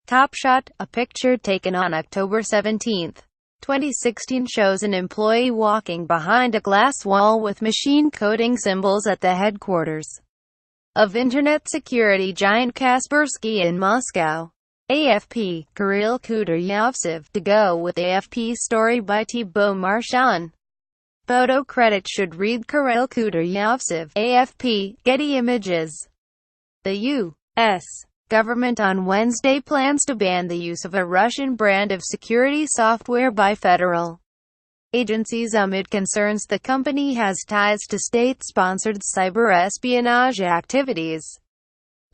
Top Shot, a picture taken on October 17, 2016 shows an employee walking behind a glass wall with machine coding symbols at the headquarters of Internet security giant Kaspersky in Moscow. AFP, Kirill Kudryavtsev, to go with AFP story by Thibaut Marchand. Photo credit should read Kirill Kudryavtsev, AFP, Getty Images. The U.S. government on Wednesday plans to ban the use of a Russian brand of security software by federal agencies amid concerns the company has ties to state-sponsored cyber espionage activities.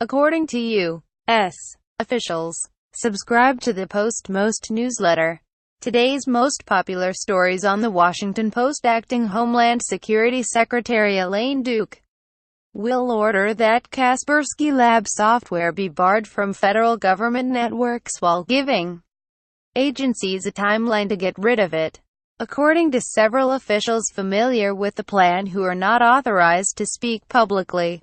According to U.S. officials, subscribe to the Post-Most newsletter. Today's most popular stories on The Washington Post. Acting Homeland Security Secretary Elaine Duke will order that Kaspersky Lab software be barred from federal government networks while giving agencies a timeline to get rid of it. According to several officials familiar with the plan who are not authorized to speak publicly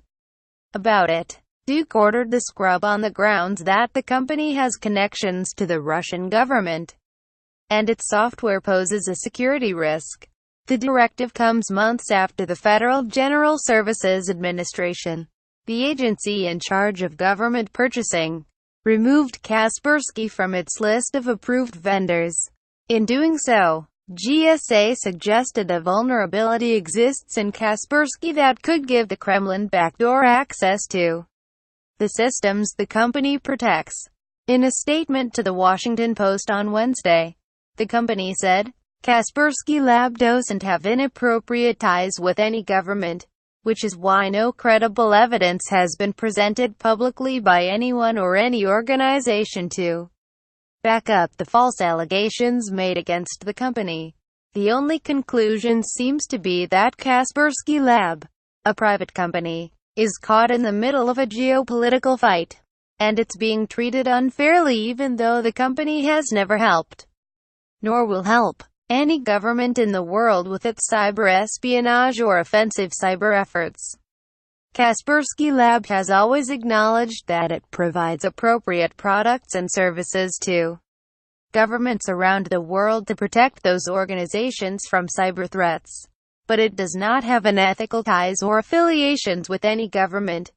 about it, Duke ordered the scrub on the grounds that the company has connections to the Russian government, and its software poses a security risk. The directive comes months after the Federal General Services Administration, the agency in charge of government purchasing, removed Kaspersky from its list of approved vendors. In doing so, GSA suggested a vulnerability exists in Kaspersky that could give the Kremlin backdoor access to the systems the company protects. In a statement to The Washington Post on Wednesday, the company said, Kaspersky Lab doesn't have inappropriate ties with any government, which is why no credible evidence has been presented publicly by anyone or any organization to back up the false allegations made against the company. The only conclusion seems to be that Kaspersky Lab, a private company, is caught in the middle of a geopolitical fight, and it's being treated unfairly even though the company has never helped, nor will help, any government in the world with its cyber espionage or offensive cyber efforts. Kaspersky Lab has always acknowledged that it provides appropriate products and services to governments around the world to protect those organizations from cyber threats, but it does not have unethical ties or affiliations with any government,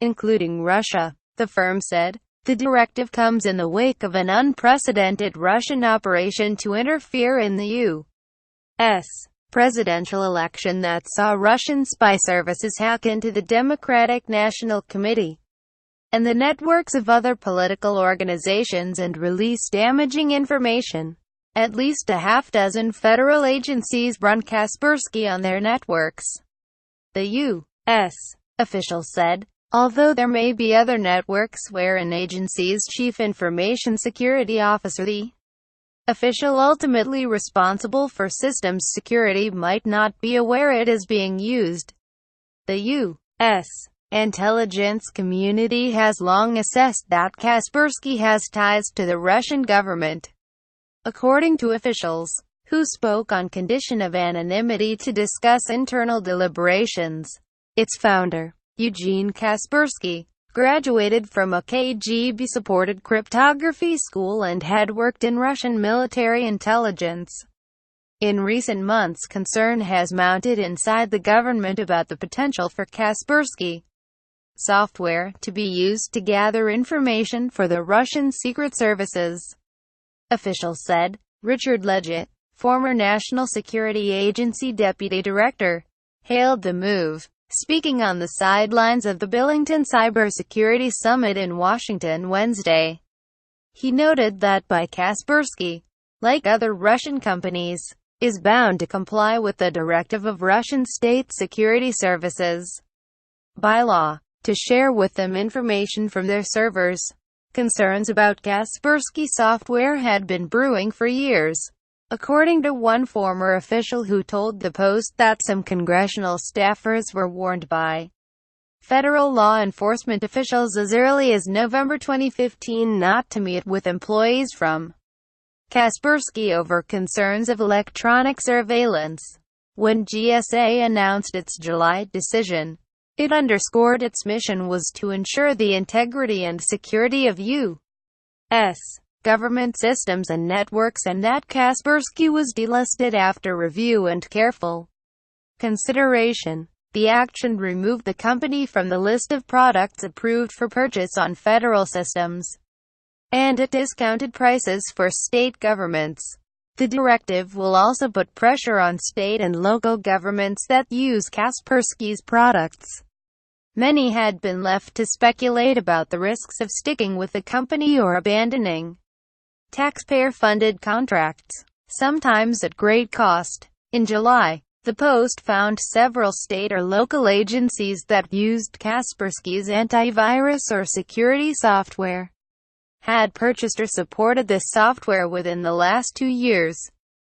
including Russia, the firm said. The directive comes in the wake of an unprecedented Russian operation to interfere in the U.S. presidential election that saw Russian spy services hack into the Democratic National Committee and the networks of other political organizations and release damaging information. At least a half-dozen federal agencies run Kaspersky on their networks, the U.S. official said, although there may be other networks where an agency's chief information security officer, the official ultimately responsible for systems security, might not be aware it is being used. The U.S. intelligence community has long assessed that Kaspersky has ties to the Russian government, according to officials, who spoke on condition of anonymity to discuss internal deliberations. Its founder, Eugene Kaspersky, graduated from a KGB-supported cryptography school and had worked in Russian military intelligence. In recent months, concern has mounted inside the government about the potential for Kaspersky software to be used to gather information for the Russian secret services. Officials said. Richard Leggett, former National Security Agency deputy director, hailed the move. Speaking on the sidelines of the Billington Cybersecurity Summit in Washington Wednesday, he noted that by Kaspersky, like other Russian companies, is bound to comply with the directive of Russian state security services by law, to share with them information from their servers. Concerns about Kaspersky software had been brewing for years, according to one former official who told the Post that some congressional staffers were warned by federal law enforcement officials as early as November 2015 not to meet with employees from Kaspersky over concerns of electronic surveillance. When GSA announced its July decision, it underscored its mission was to ensure the integrity and security of U.S. government systems and networks, and that Kaspersky was delisted after review and careful consideration. The action removed the company from the list of products approved for purchase on federal systems, and at discounted prices for state governments. The directive will also put pressure on state and local governments that use Kaspersky's products. Many had been left to speculate about the risks of sticking with the company or abandoning taxpayer-funded contracts, sometimes at great cost. In July, the Post found several state or local agencies that used Kaspersky's antivirus or security software had purchased or supported this software within the last 2 years.